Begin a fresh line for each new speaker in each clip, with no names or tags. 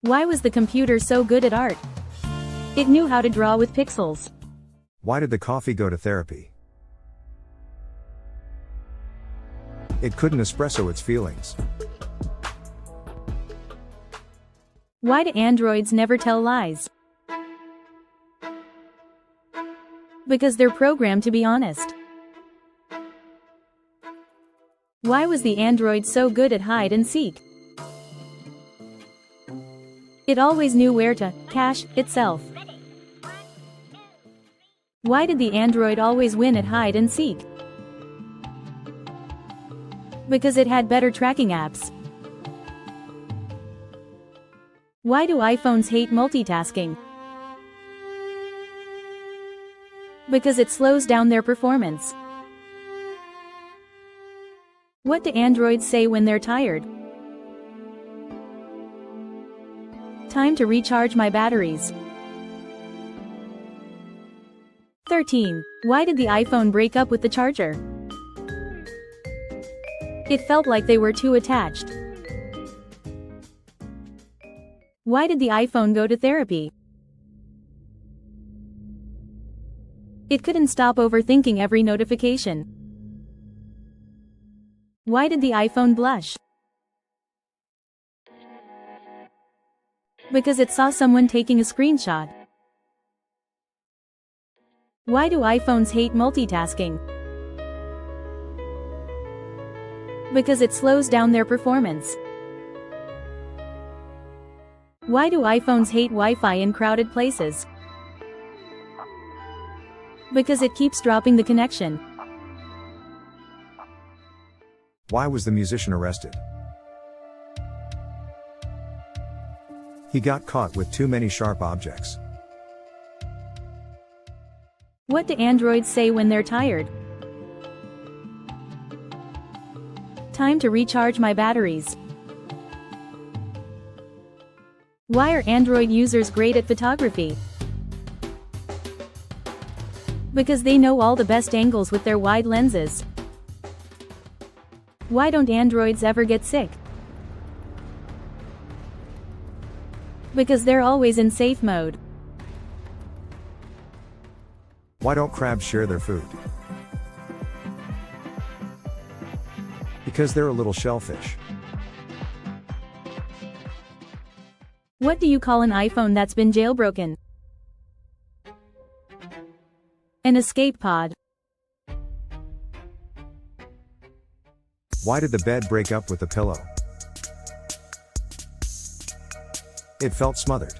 Why was the computer so good at art? It knew how to draw with pixels.
Why did the coffee go to therapy? It couldn't espresso its feelings.
Why do androids never tell lies? Because they're programmed to be honest. Why was the android so good at hide and seek? It always knew where to cache itself. Why did the android always win at hide and seek? Because it had better tracking apps. Why do iPhones hate multitasking? Because it slows down their performance. What do androids say when they're tired? Time to recharge my batteries. 13. Why did the iPhone break up with the charger? It felt like they were too attached. Why did the iPhone go to therapy? It couldn't stop overthinking every notification. Why did the iPhone blush? Because it saw someone taking a screenshot. Why do iPhones hate multitasking? Because it slows down their performance. Why do iPhones hate Wi-Fi in crowded places? Because it keeps dropping the connection.
Why was the musician arrested? He got caught with too many sharp objects.
What do androids say when they're tired? Time to recharge my batteries. Why are Android users great at photography? Because they know all the best angles with their wide lenses. Why don't androids ever get sick? Because they're always in safe mode.
Why don't crabs share their food? Because they're a little shellfish.
What do you call an iPhone that's been jailbroken? An escape pod.
Why did the bed break up with the pillow? It felt smothered.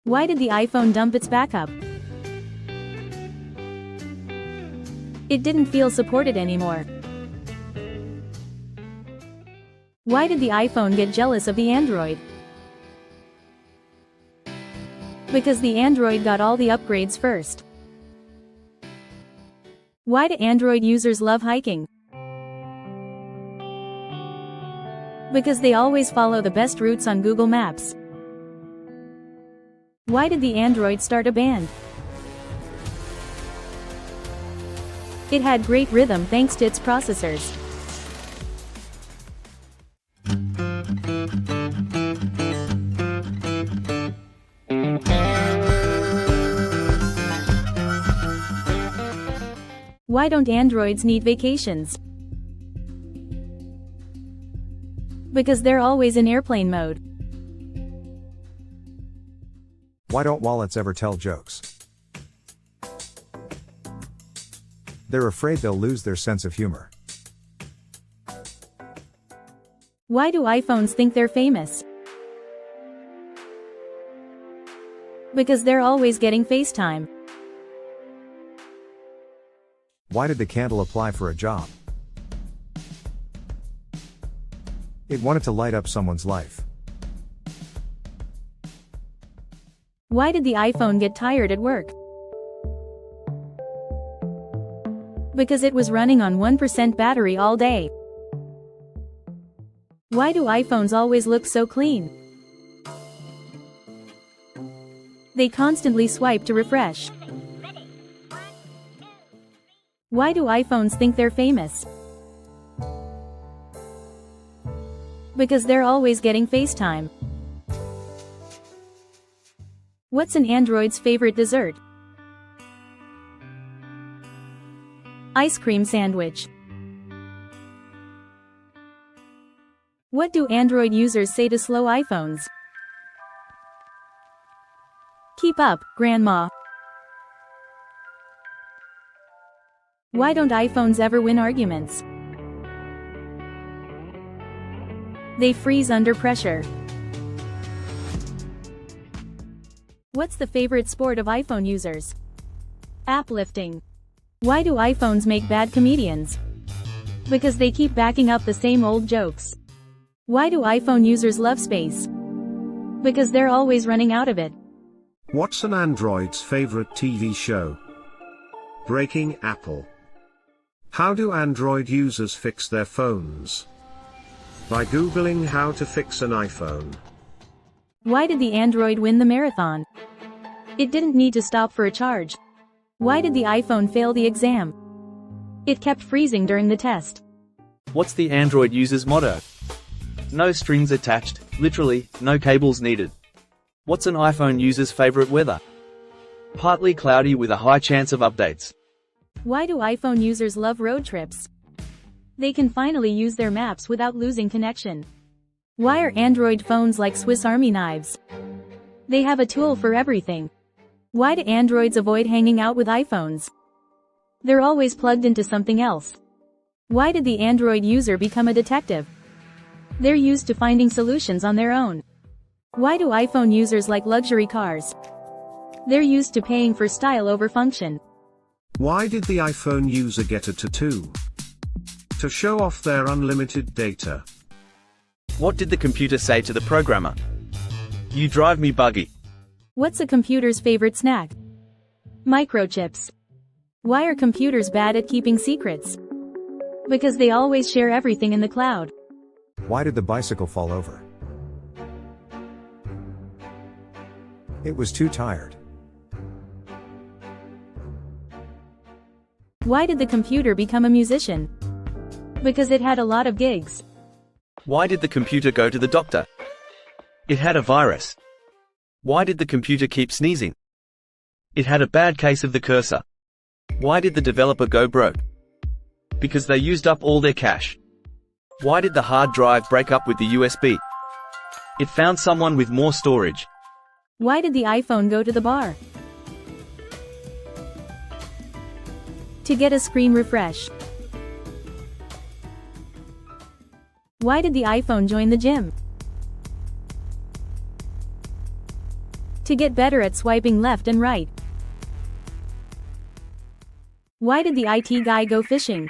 Why did the iPhone dump its backup? It didn't feel supported anymore. Why did the iPhone get jealous of the Android? Because the Android got all the upgrades first. Why do Android users love hiking? Because they always follow the best routes on Google Maps. Why did the Android start a band? It had great rhythm thanks to its processors. Why don't androids need vacations? Because they're always in airplane mode.
Why don't wallets ever tell jokes? They're afraid they'll lose their sense of humor.
Why do iPhones think they're famous? Because they're always getting FaceTime.
Why did the candle apply for a job? It wanted to light up someone's life.
Why did the iPhone get tired at work? Because it was running on 1% battery all day. Why do iPhones always look so clean? They constantly swipe to refresh. Why do iPhones think they're famous? Because they're always getting FaceTime. What's an android's favorite dessert? Ice cream sandwich. What do Android users say to slow iPhones? Keep up, Grandma. Why don't iPhones ever win arguments? They freeze under pressure. What's the favorite sport of iPhone users? App-lifting. Why do iPhones make bad comedians? Because they keep backing up the same old jokes. Why do iPhone users love space? Because they're always running out of it.
What's an Android's favorite TV show? Breaking Apple. How do Android users fix their phones? By Googling how to fix an iPhone.
Why did the Android win the marathon? It didn't need to stop for a charge. Why did the iPhone fail the exam? It kept freezing during the test.
What's the Android user's motto? No strings attached, literally, no cables needed. What's an iPhone user's favorite weather? Partly cloudy with a high chance of updates.
Why do iPhone users love road trips? They can finally use their maps without losing connection. Why are Android phones like Swiss Army knives? They have a tool for everything. Why do Androids avoid hanging out with iPhones? They're always plugged into something else. Why did the Android user become a detective? They're used to finding solutions on their own. Why do iPhone users like luxury cars? They're used to paying for style over function.
Why did the iPhone user get a tattoo? To show off their unlimited data.
What did the computer say to the programmer? You drive me buggy.
What's a computer's favorite snack? Microchips. Why are computers bad at keeping secrets? Because they always share everything in the cloud.
Why did the bicycle fall over? It was too tired.
Why did the computer become a musician? Because it had a lot of gigs.
Why did the computer go to the doctor? It had a virus. Why did the computer keep sneezing? It had a bad case of the cursor. Why did the developer go broke? Because they used up all their cash. Why did the hard drive break up with the USB? It found someone with more storage.
Why did the iPhone go to the bar? To get a screen refresh. Why did the iPhone join the gym? To get better at swiping left and right. Why did the IT guy go fishing?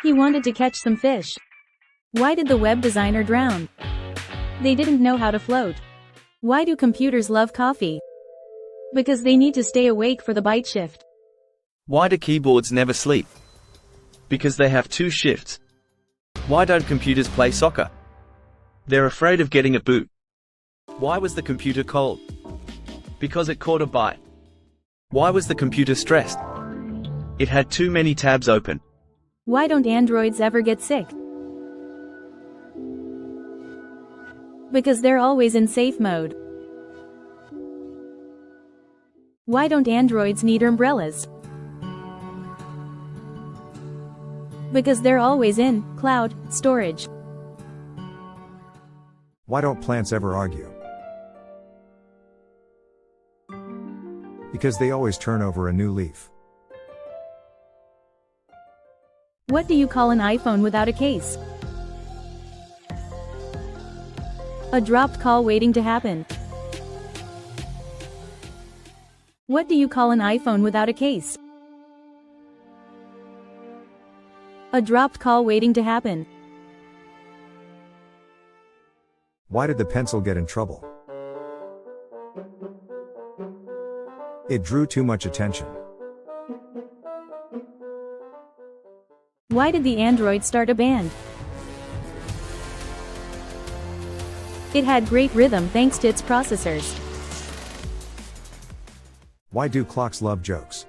He wanted to catch some fish. Why did the web designer drown? They didn't know how to float. Why do computers love coffee? Because they need to stay awake for the bite shift.
Why do keyboards never sleep? Because they have 2 shifts. Why don't computers play soccer? They're afraid of getting a boot. Why was the computer cold? Because it caught a bite. Why was the computer stressed? It had too many tabs open.
Why don't Androids ever get sick? Because they're always in safe mode. Why don't Androids need umbrellas? Because they're always in cloud storage.
Why don't plants ever argue? Because they always turn over a new leaf.
What do you call an iPhone without a case? A dropped call waiting to happen. What do you call an iPhone without a case? A dropped call waiting to happen.
Why did the pencil get in trouble? It drew too much attention.
Why did the Android start a band? It had great rhythm thanks to its processors.
Why do clocks love jokes?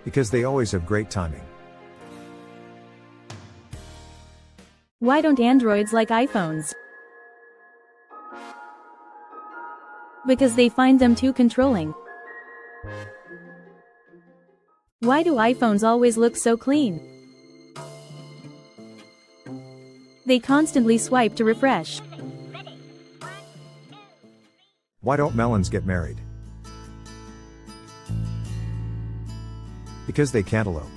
Because they always have great timing.
Why don't androids like iPhones? Because they find them too controlling. Why do iPhones always look so clean? They constantly swipe to refresh.
Why don't melons get married? Because they cantaloupe.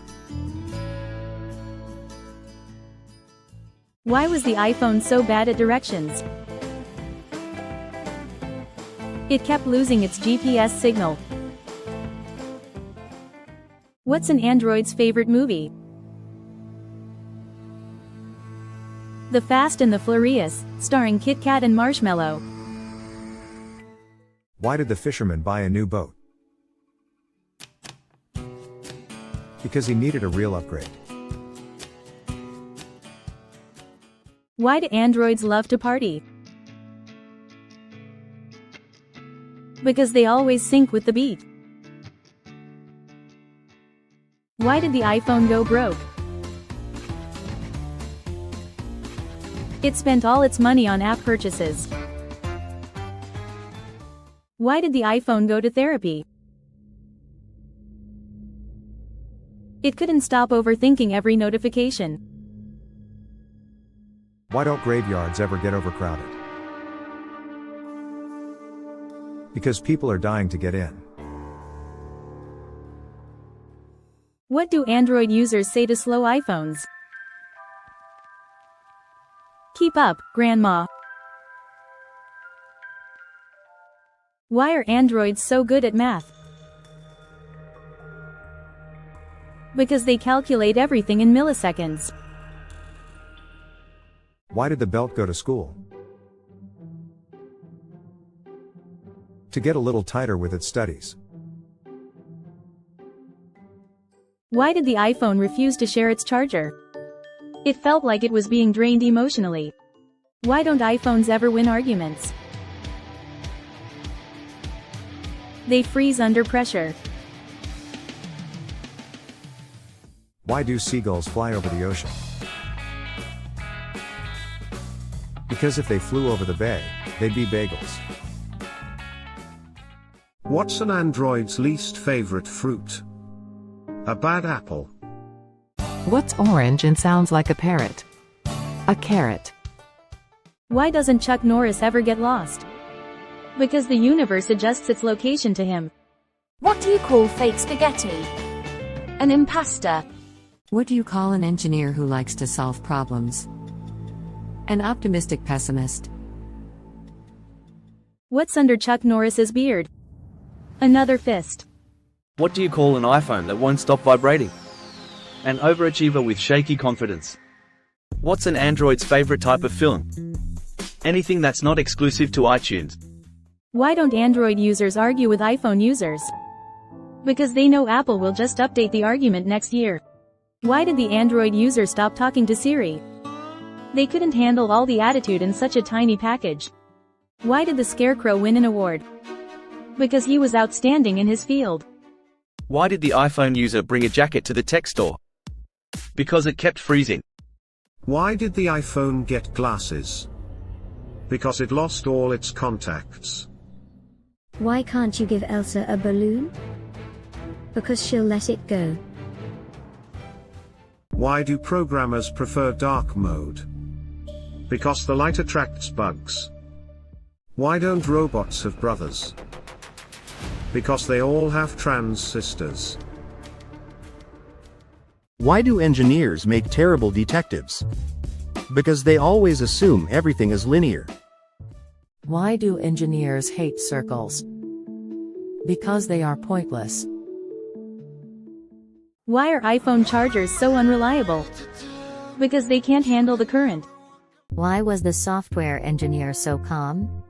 Why was the iPhone so bad at directions? It kept losing its GPS signal. What's an android's favorite movie? The Fast and the Furious, starring Kit Kat and Marshmallow.
Why did the fisherman buy a new boat? Because he needed a real upgrade.
Why do androids love to party? Because they always sync with the beat. Why did the iPhone go broke? It spent all its money on app purchases. Why did the iPhone go to therapy? It couldn't stop overthinking every notification.
Why don't graveyards ever get overcrowded? Because people are dying to get in.
What do Android users say to slow iPhones? Keep up, Grandma. Why are androids so good at math? Because they calculate everything in milliseconds.
Why did the belt go to school? To get a little tighter with its studies.
Why did the iPhone refuse to share its charger? It felt like it was being drained emotionally. Why don't iPhones ever win arguments? They freeze under pressure.
Why do seagulls fly over the ocean? Because if they flew over the bay, they'd be bagels.
What's an android's least favorite fruit? A bad apple.
What's orange and sounds like a parrot? A carrot.
Why doesn't Chuck Norris ever get lost? Because the universe adjusts its location to him.
What do you call fake spaghetti? An impasta.
What do you call an engineer who likes to solve problems? An optimistic pessimist.
What's under Chuck Norris's beard? Another fist.
What do you call an iPhone that won't stop vibrating? An overachiever with shaky confidence. What's an android's favorite type of film? Anything that's not exclusive to iTunes.
Why don't Android users argue with iPhone users? Because they know Apple will just update the argument next year. Why did the Android user stop talking to Siri? They couldn't handle all the attitude in such a tiny package. Why did the Scarecrow win an award? Because he was outstanding in his field.
Why did the iPhone user bring a jacket to the tech store? Because it kept freezing.
Why did the iPhone get glasses? Because it lost all its contacts.
Why can't you give Elsa a balloon? Because she'll let it go.
Why do programmers prefer dark mode? Because the light attracts bugs. Why don't robots have brothers? Because they all have trans sisters.
Why do engineers make terrible detectives? Because they always assume everything is linear.
Why do engineers hate circles? Because they are pointless.
Why are iPhone chargers so unreliable? Because they can't handle the current.
Why was the software engineer so calm?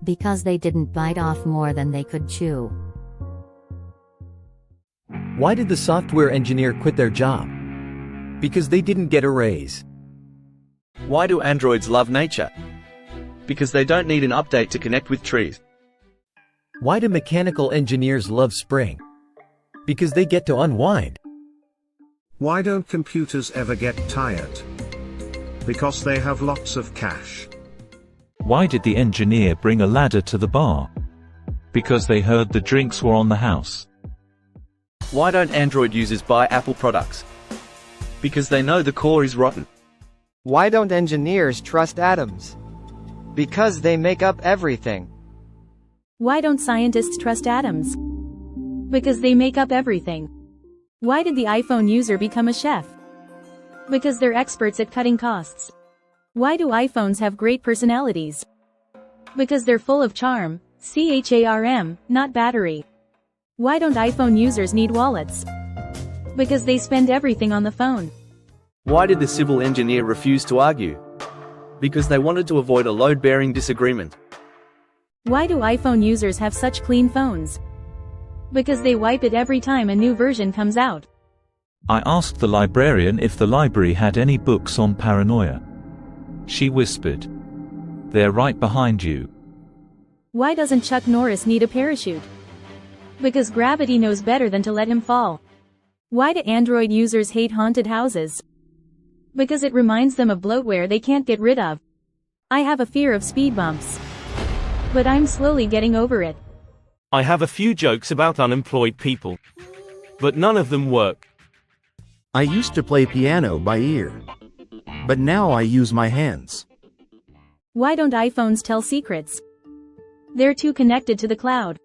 Because they didn't bite off more than they could chew.
Why did the software engineer quit their job? Because they didn't get a raise.
Why do androids love nature? Because they don't need an update to connect with trees.
Why do mechanical engineers love spring? Because they get to unwind.
Why don't computers ever get tired? Because they have lots of cash.
Why did the engineer bring a ladder to the bar? Because they heard the drinks were on the house.
Why don't Android users buy Apple products? Because they know the core is rotten.
Why don't engineers trust atoms? Because they make up everything.
Why don't scientists trust atoms? Because they make up everything. Why did the iPhone user become a chef? Because they're experts at cutting costs. Why do iPhones have great personalities? Because they're full of charm, charm, not battery. Why don't iPhone users need wallets? Because they spend everything on the phone.
Why did the civil engineer refuse to argue? Because they wanted to avoid a load-bearing disagreement.
Why do iPhone users have such clean phones? Because they wipe it every time a new version comes out.
I asked the librarian if the library had any books on paranoia. She whispered, "They're right behind you."
Why doesn't Chuck Norris need a parachute? Because gravity knows better than to let him fall. Why do Android users hate haunted houses? Because it reminds them of bloatware they can't get rid of. I have a fear of speed bumps. But I'm slowly getting over it.
I have a few jokes about unemployed people. But none of them work.
I used to play piano by ear. But now I use my hands.
Why don't iPhones tell secrets? They're too connected to the cloud.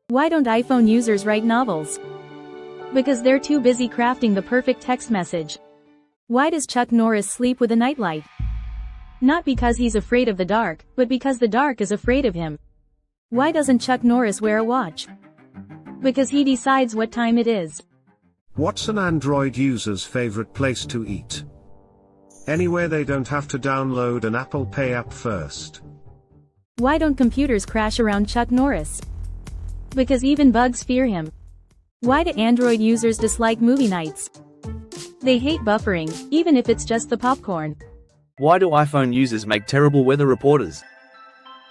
Why don't iPhone users write novels? Because they're too busy crafting the perfect text message. Why does Chuck Norris sleep with a nightlight? Not because he's afraid of the dark, but because the dark is afraid of him. Why doesn't Chuck Norris wear a watch? Because he decides what time it is.
What's an Android user's favorite place to eat? Anywhere they don't have to download an Apple Pay app first.
Why don't computers crash around Chuck Norris? Because even bugs fear him. Why do Android users dislike movie nights? They hate buffering, even if it's just the popcorn.
Why do iPhone users make terrible weather reporters?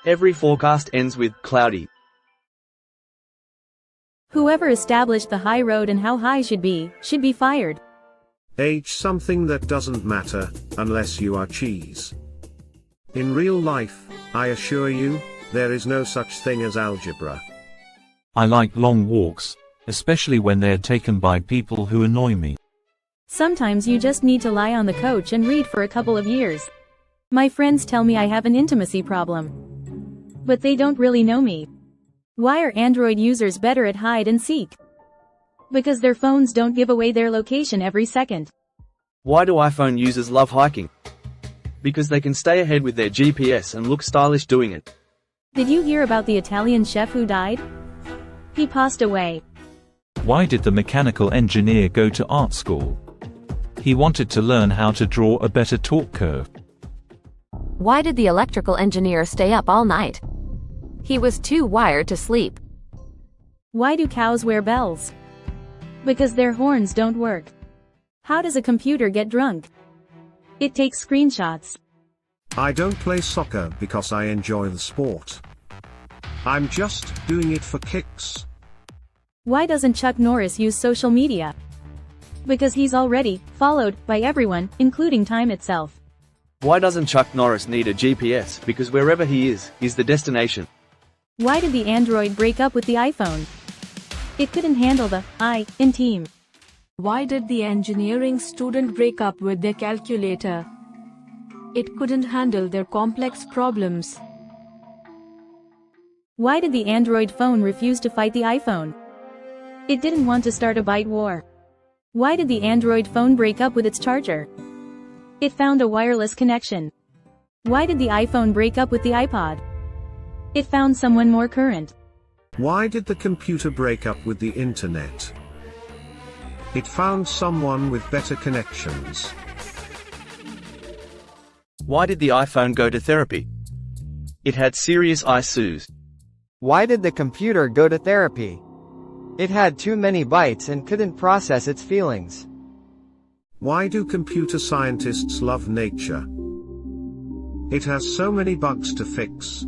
Every forecast ends with cloudy.
Whoever established the high road and how high should be fired.
Age something that doesn't matter, unless you are cheese. In real life, I assure you, there is no such thing as algebra.
I like long walks, especially when they're taken by people who annoy me.
Sometimes you just need to lie on the couch and read for a couple of years. My friends tell me I have an intimacy problem. But they don't really know me. Why are Android users better at hide and seek? Because their phones don't give away their location every second.
Why do iPhone users love hiking? Because they can stay ahead with their GPS and look stylish doing it.
Did you hear about the Italian chef who died? He passed away.
Why did the mechanical engineer go to art school? He wanted to learn how to draw a better torque curve.
Why did the electrical engineer stay up all night? He was too wired to sleep.
Why do cows wear bells? Because their horns don't work. How does a computer get drunk? It takes screenshots.
I don't play soccer because I enjoy the sport. I'm just doing it for kicks.
Why doesn't Chuck Norris use social media? Because he's already followed by everyone, including time itself.
Why doesn't Chuck Norris need a GPS? Because wherever he is the destination.
Why did the Android break up with the iPhone? It couldn't handle the I in team.
Why did the engineering student break up with their calculator? It couldn't handle their complex problems.
Why did the Android phone refuse to fight the iPhone? It didn't want to start a byte war. Why did the Android phone break up with its charger? It found a wireless connection. Why did the iPhone break up with the iPod? It found someone more current.
Why did the computer break up with the internet? It found someone with better connections.
Why did the iPhone go to therapy? It had serious issues.
Why did the computer go to therapy? It had too many bytes and couldn't process its feelings.
Why do computer scientists love nature? It has so many bugs to fix.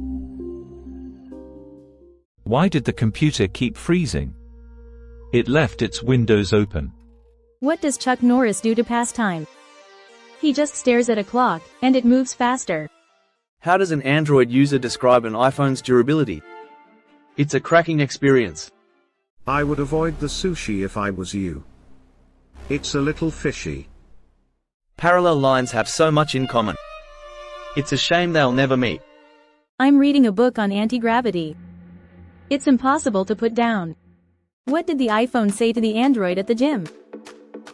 Why did the computer keep freezing? It left its windows open.
What does Chuck Norris do to pass time? He just stares at a clock, and it moves faster.
How does an Android user describe an iPhone's durability? It's a cracking experience.
I would avoid the sushi if I was you. It's a little fishy.
Parallel lines have so much in common. It's a shame they'll never meet.
I'm reading a book on anti-gravity. It's impossible to put down. What did the iPhone say to the Android at the gym?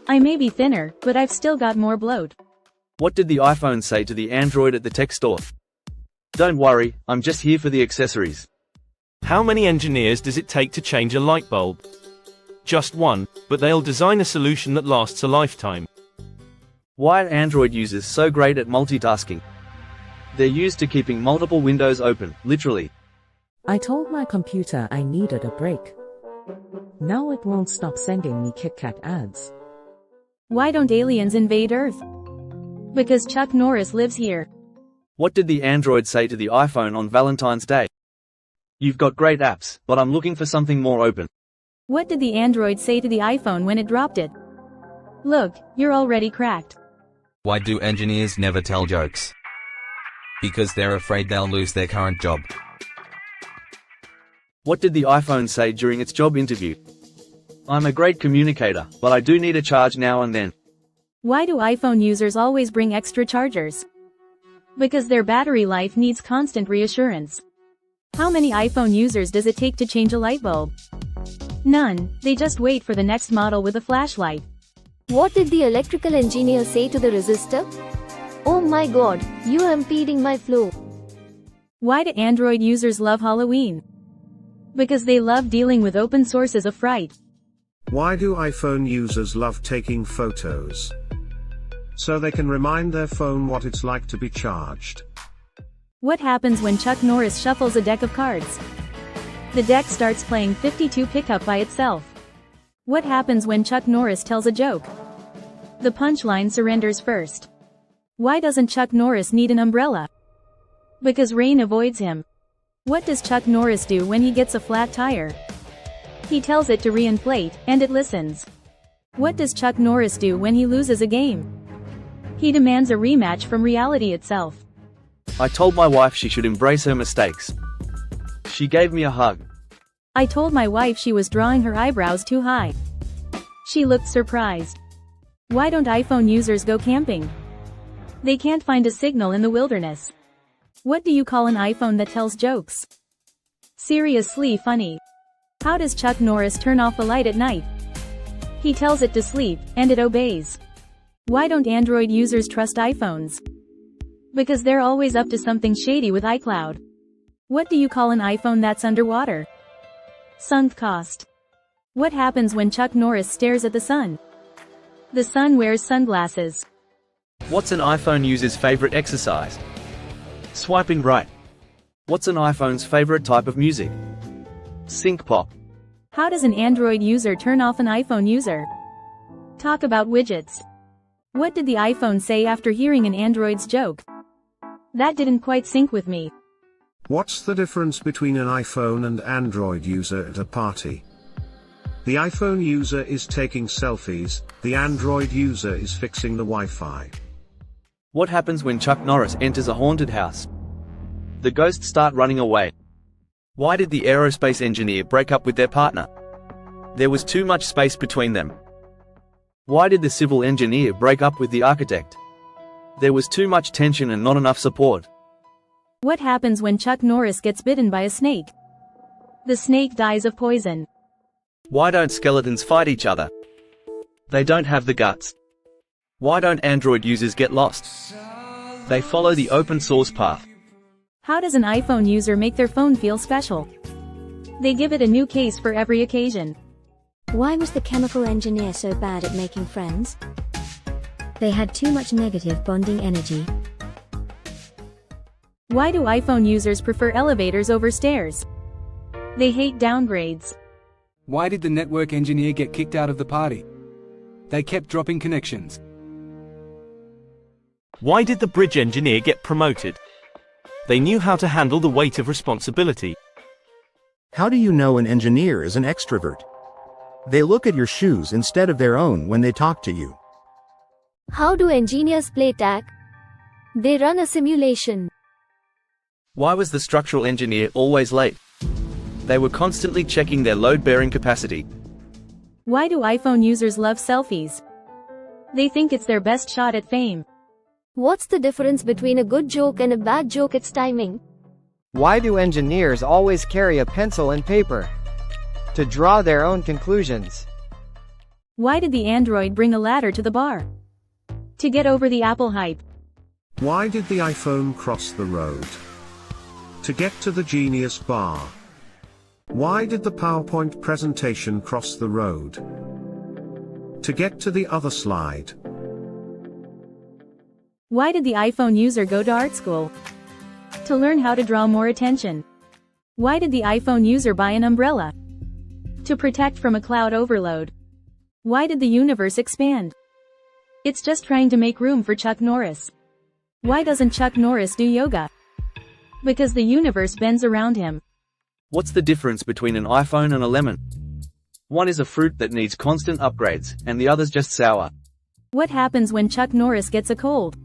I may be thinner, but I've still got more bloat.
What did the iPhone say to the Android at the tech store? Don't worry, I'm just here for the accessories.
How many engineers does it take to change a light bulb? Just one, but they'll design a solution that lasts a lifetime.
Why are Android users so great at multitasking? They're used to keeping multiple windows open, literally.
I told my computer I needed a break. Now it won't stop sending me Kit Kat ads.
Why don't aliens invade Earth? Because Chuck Norris lives here.
What did the Android say to the iPhone on Valentine's Day? You've got great apps, but I'm looking for something more open.
What did the Android say to the iPhone when it dropped it? Look, you're already cracked.
Why do engineers never tell jokes? Because they're afraid they'll lose their current job.
What did the iPhone say during its job interview? I'm a great communicator, but I do need a charge now and then.
Why do iPhone users always bring extra chargers? Because their battery life needs constant reassurance. How many iPhone users does it take to change a light bulb? None, they just wait for the next model with a flashlight.
What did the electrical engineer say to the resistor? Oh my god, you are impeding my flow.
Why do Android users love Halloween? Because they love dealing with open sources of fright.
Why do iPhone users love taking photos? So they can remind their phone what it's like to be charged.
What happens when Chuck Norris shuffles a deck of cards? The deck starts playing 52 pickup by itself. What happens when Chuck Norris tells a joke? The punchline surrenders first. Why doesn't Chuck Norris need an umbrella? Because rain avoids him. What does Chuck Norris do when he gets a flat tire? He tells it to reinflate, and it listens. What does Chuck Norris do when he loses a game? He demands a rematch from reality itself.
I told my wife she should embrace her mistakes. She gave me a hug.
I told my wife she was drawing her eyebrows too high. She looked surprised. Why don't iPhone users go camping? They can't find a signal in the wilderness. What do you call an iPhone that tells jokes? Seriously funny. How does Chuck Norris turn off a light at night? He tells it to sleep, and it obeys. Why don't Android users trust iPhones? Because they're always up to something shady with iCloud. What do you call an iPhone that's underwater? Sunk cost. What happens when Chuck Norris stares at the sun? The sun wears sunglasses.
What's an iPhone user's favorite exercise? Swiping right. What's an iPhone's favorite type of music? Sync pop.
How does an Android user turn off an iPhone user? Talk about widgets. What did the iPhone say after hearing an Android's joke? That didn't quite sync with me.
What's the difference between an iPhone and Android user at a party? The iPhone user is taking selfies, the Android user is fixing the Wi-Fi.
What happens when Chuck Norris enters a haunted house? The ghosts start running away. Why did the aerospace engineer break up with their partner? There was too much space between them. Why did the civil engineer break up with the architect? There was too much tension and not enough support.
What happens when Chuck Norris gets bitten by a snake? The snake dies of poison.
Why don't skeletons fight each other? They don't have the guts. Why don't Android users get lost? They follow the open source path.
How does an iPhone user make their phone feel special? They give it a new case for every occasion.
Why was the chemical engineer so bad at making friends? They had too much negative bonding energy.
Why do iPhone users prefer elevators over stairs? They hate downgrades.
Why did the network engineer get kicked out of the party? They kept dropping connections.
Why did the bridge engineer get promoted? They knew how to handle the weight of responsibility.
How do you know an engineer is an extrovert? They look at your shoes instead of their own when they talk to you.
How do engineers play tag? They run a simulation.
Why was the structural engineer always late? They were constantly checking their load-bearing capacity.
Why do iPhone users love selfies? They think it's their best shot at fame.
What's the difference between a good joke and a bad joke? It's timing.
Why do engineers always carry a pencil and paper? To draw their own conclusions.
Why did the Android bring a ladder to the bar? To get over the Apple hype.
Why did the iPhone cross the road? To get to the Genius Bar. Why did the PowerPoint presentation cross the road? To get to the other slide.
Why did the iPhone user go to art school? To learn how to draw more attention. Why did the iPhone user buy an umbrella? To protect from a cloud overload. Why did the universe expand? It's just trying to make room for Chuck Norris. Why doesn't Chuck Norris do yoga? Because the universe bends around him.
What's the difference between an iPhone and a lemon? One is a fruit that needs constant upgrades, and the other's just sour.
What happens when Chuck Norris gets a cold?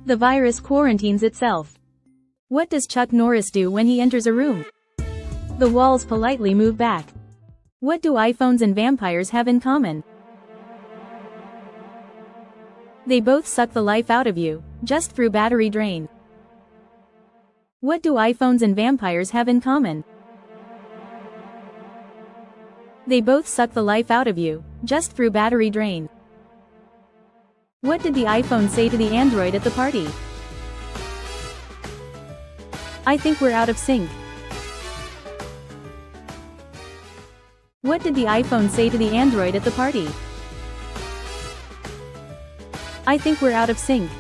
The virus quarantines itself. What does Chuck Norris do when he enters a room? The walls politely move back. What do iPhones and vampires have in common? They both suck the life out of you, just through battery drain. What do iPhones and vampires have in common? They both suck the life out of you, just through battery drain. What did the iPhone say to the Android at the party? I think we're out of sync. What did the iPhone say to the Android at the party? I think we're out of sync.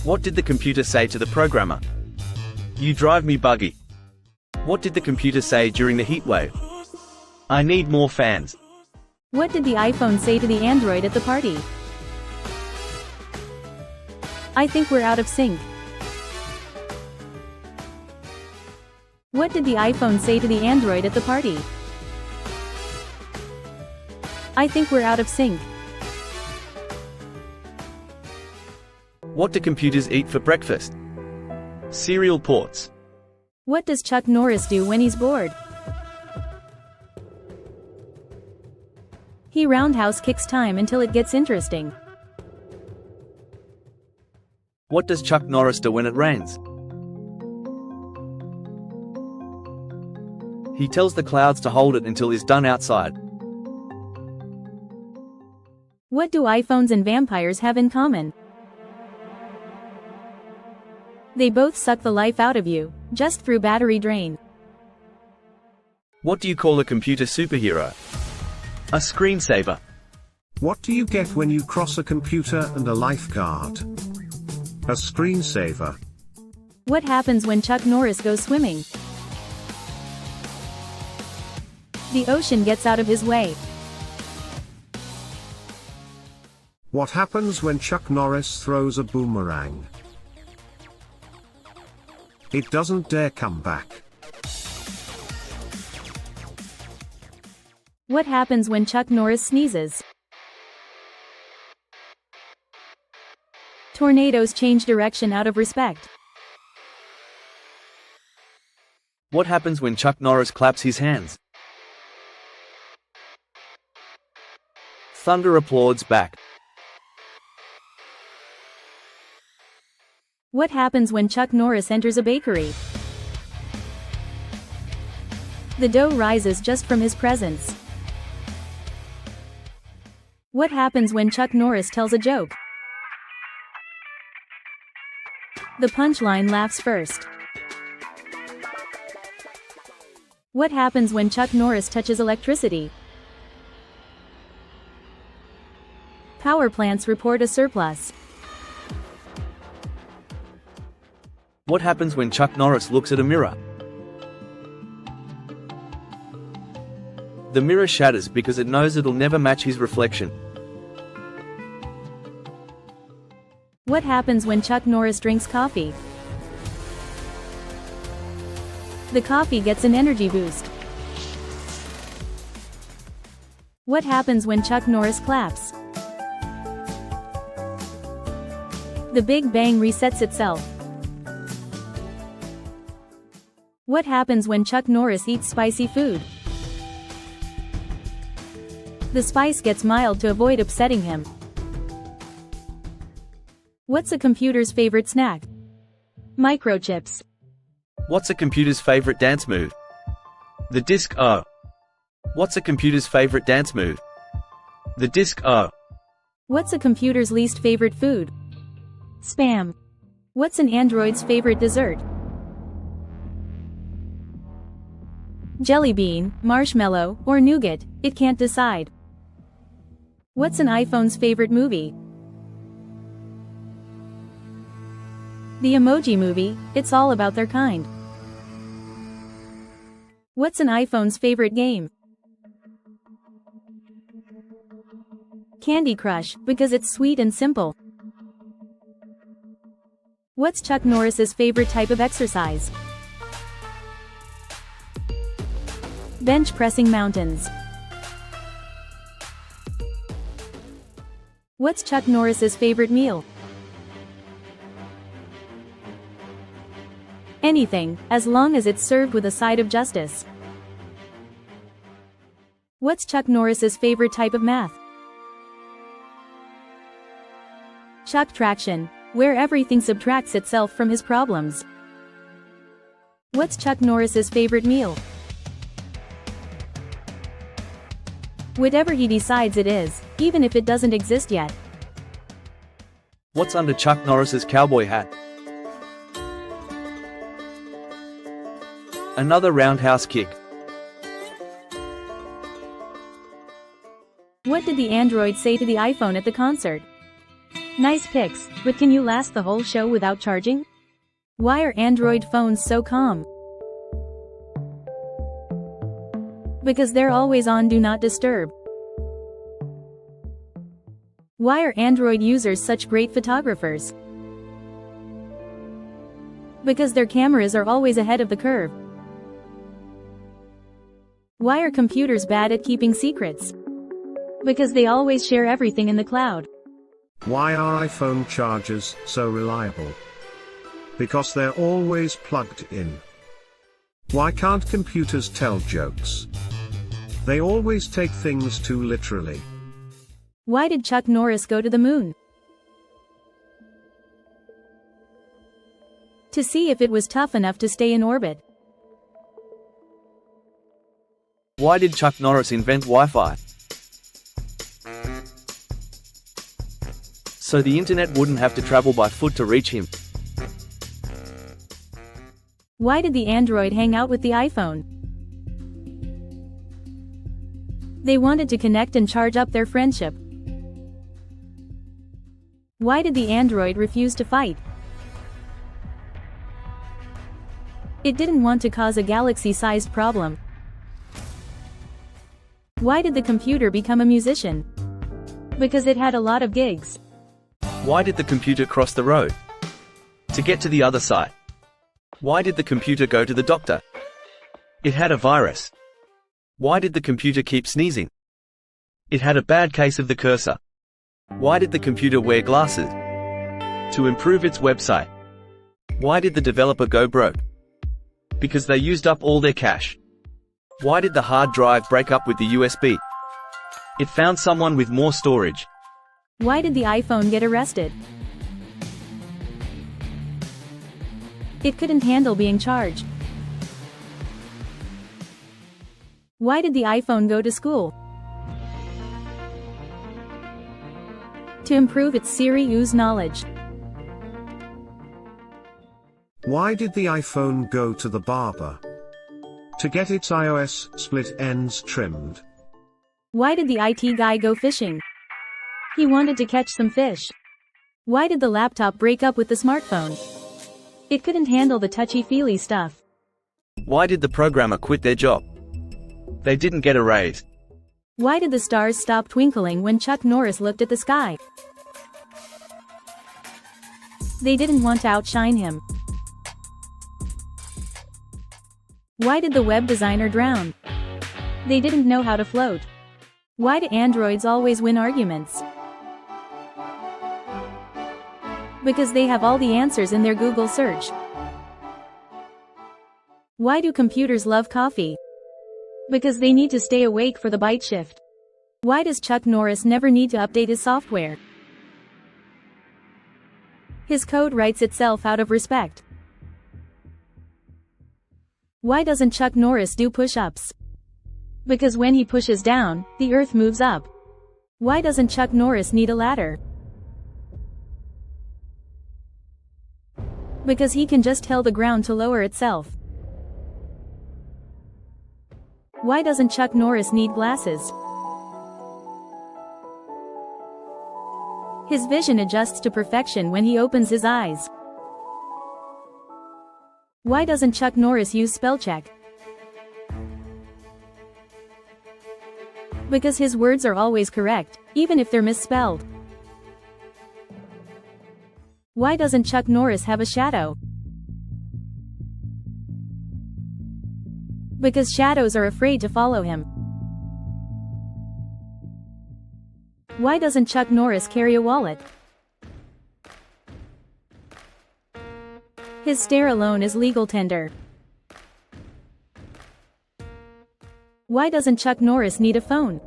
What did the computer say to the programmer? You drive me buggy. What did the computer say during the heat wave? I need more fans.
What did the iPhone say to the Android at the party? I think we're out of sync. What did the iPhone say to the Android at the party? I think we're out of sync.
What do computers eat for breakfast? Cereal ports.
What does Chuck Norris do when he's bored? He roundhouse kicks time until it gets interesting.
What does Chuck Norris do when it rains? He tells the clouds to hold it until he's done outside.
What do iPhones and vampires have in common? They both suck the life out of you, just through battery drain.
What do you call a computer superhero? A screensaver.
What do you get when you cross a computer and a lifeguard? A screensaver.
What happens when Chuck Norris goes swimming? The ocean gets out of his way.
What happens when Chuck Norris throws a boomerang? It doesn't dare come back.
What happens when Chuck Norris sneezes? Tornadoes change direction out of respect.
What happens when Chuck Norris claps his hands? Thunder applauds back.
What happens when Chuck Norris enters a bakery? The dough rises just from his presence. What happens when Chuck Norris tells a joke? The punchline laughs first. What happens when Chuck Norris touches electricity? Power plants report a surplus.
What happens when Chuck Norris looks at a mirror? The mirror shatters because it knows it'll never match his reflection.
What happens when Chuck Norris drinks coffee? The coffee gets an energy boost. What happens when Chuck Norris claps? The Big Bang resets itself. What happens when Chuck Norris eats spicy food? The spice gets mild to avoid upsetting him. What's a computer's favorite snack? Microchips.
What's a computer's favorite dance move? The disc O. What's a computer's favorite dance move? The disc O.
What's a computer's least favorite food? Spam. What's an android's favorite dessert? Jelly bean, marshmallow, or nougat, it can't decide. What's an iPhone's favorite movie? The Emoji Movie, it's all about their kind. What's an iPhone's favorite game? Candy Crush, because it's sweet and simple. What's Chuck Norris's favorite type of exercise? Bench pressing mountains. What's Chuck Norris's favorite meal? Anything, as long as it's served with a side of justice. What's Chuck Norris's favorite type of math? Chucktraction, where everything subtracts itself from his problems. What's Chuck Norris's favorite meal? Whatever he decides it is, even if it doesn't exist yet.
What's under Chuck Norris's cowboy hat? Another roundhouse kick.
What did the android say to the iPhone at the concert? Nice pics, but can you last the whole show without charging? Why are Android phones so calm? Because they're always on Do Not Disturb. Why are Android users such great photographers? Because their cameras are always ahead of the curve. Why are computers bad at keeping secrets? Because they always share everything in the cloud.
Why are iPhone chargers so reliable? Because they're always plugged in. Why can't computers tell jokes? They always take things too literally.
Why did Chuck Norris go to the moon? To see if it was tough enough to stay in orbit.
Why did Chuck Norris invent Wi-Fi? So the internet wouldn't have to travel by foot to reach him.
Why did the android hang out with the iPhone? They wanted to connect and charge up their friendship. Why did the android refuse to fight? It didn't want to cause a galaxy-sized problem. Why did the computer become a musician? Because it had a lot of gigs.
Why did the computer cross the road? To get to the other side. Why did the computer go to the doctor? It had a virus. Why did the computer keep sneezing? It had a bad case of the cursor. Why did the computer wear glasses? To improve its website. Why did the developer go broke? Because they used up all their cash. Why did the hard drive break up with the USB? It found someone with more storage.
Why did the iPhone get arrested? It couldn't handle being charged. Why did the iPhone go to school? To improve its Siri-use knowledge.
Why did the iPhone go to the barber? To get its iOS split ends trimmed.
Why did the IT guy go fishing? He wanted to catch some fish. Why did the laptop break up with the smartphone? It couldn't handle the touchy-feely stuff.
Why did the programmer quit their job? They didn't get a raise.
Why did the stars stop twinkling when Chuck Norris looked at the sky? They didn't want to outshine him. Why did the web designer drown? They didn't know how to float. Why do androids always win arguments? Because they have all the answers in their Google search. Why do computers love coffee? Because they need to stay awake for the bite shift. Why does Chuck Norris never need to update his software? His code writes itself out of respect. Why doesn't Chuck Norris do push-ups? Because when he pushes down, the earth moves up. Why doesn't Chuck Norris need a ladder? Because he can just tell the ground to lower itself. Why doesn't Chuck Norris need glasses? His vision adjusts to perfection when he opens his eyes. Why doesn't Chuck Norris use spell check? Because his words are always correct, even if they're misspelled. Why doesn't Chuck Norris have a shadow? Because shadows are afraid to follow him. Why doesn't Chuck Norris carry a wallet? His stare alone is legal tender. Why doesn't Chuck Norris need a phone?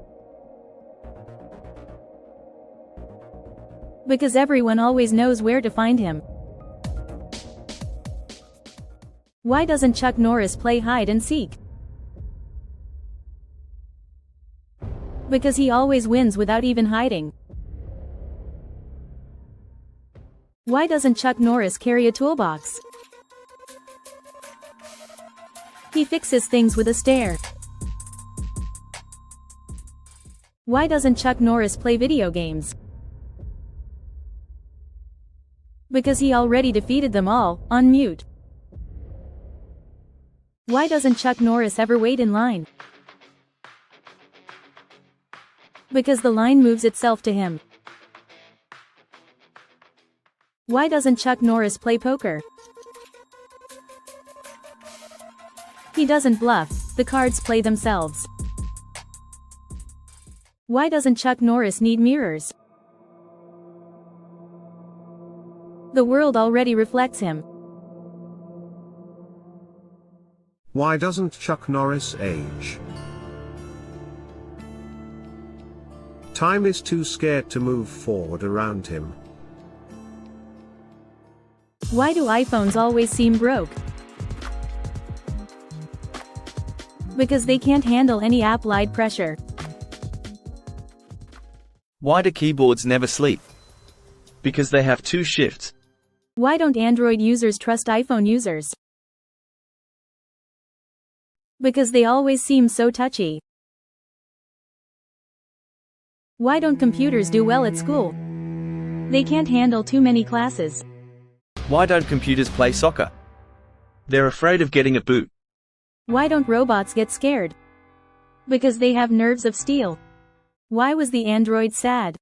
Because everyone always knows where to find him. Why doesn't Chuck Norris play hide and seek? Because he always wins without even hiding. Why doesn't Chuck Norris carry a toolbox? He fixes things with a stare. Why doesn't Chuck Norris play video games? Because he already defeated them all, on mute. Why doesn't Chuck Norris ever wait in line? Because the line moves itself to him. Why doesn't Chuck Norris play poker? He doesn't bluff, the cards play themselves. Why doesn't Chuck Norris need mirrors? The world already reflects him.
Why doesn't Chuck Norris age? Time is too scared to move forward around him.
Why do iPhones always seem broke? Because they can't handle any applied pressure.
Why do keyboards never sleep? Because they have 2 shifts.
Why don't Android users trust iPhone users? Because they always seem so touchy. Why don't computers do well at school? They can't handle too many classes.
Why don't computers play soccer? They're afraid of getting a boot.
Why don't robots get scared? Because they have nerves of steel. Why was the android sad?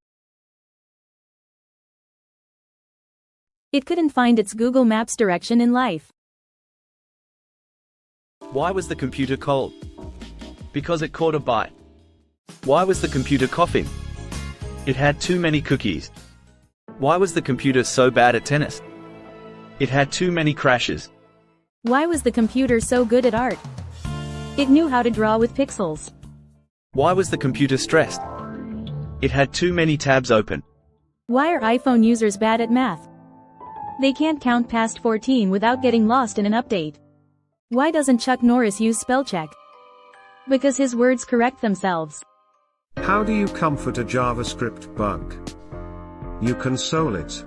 It couldn't find its Google Maps direction in life.
Why was the computer cold? Because it caught a bite. Why was the computer coughing? It had too many cookies. Why was the computer so bad at tennis? It had too many crashes.
Why was the computer so good at art? It knew how to draw with pixels.
Why was the computer stressed? It had too many tabs open.
Why are iPhone users bad at math? They can't count past 14 without getting lost in an update. Why doesn't Chuck Norris use spell check? Because his words correct themselves.
How do you comfort a JavaScript bug? You console it.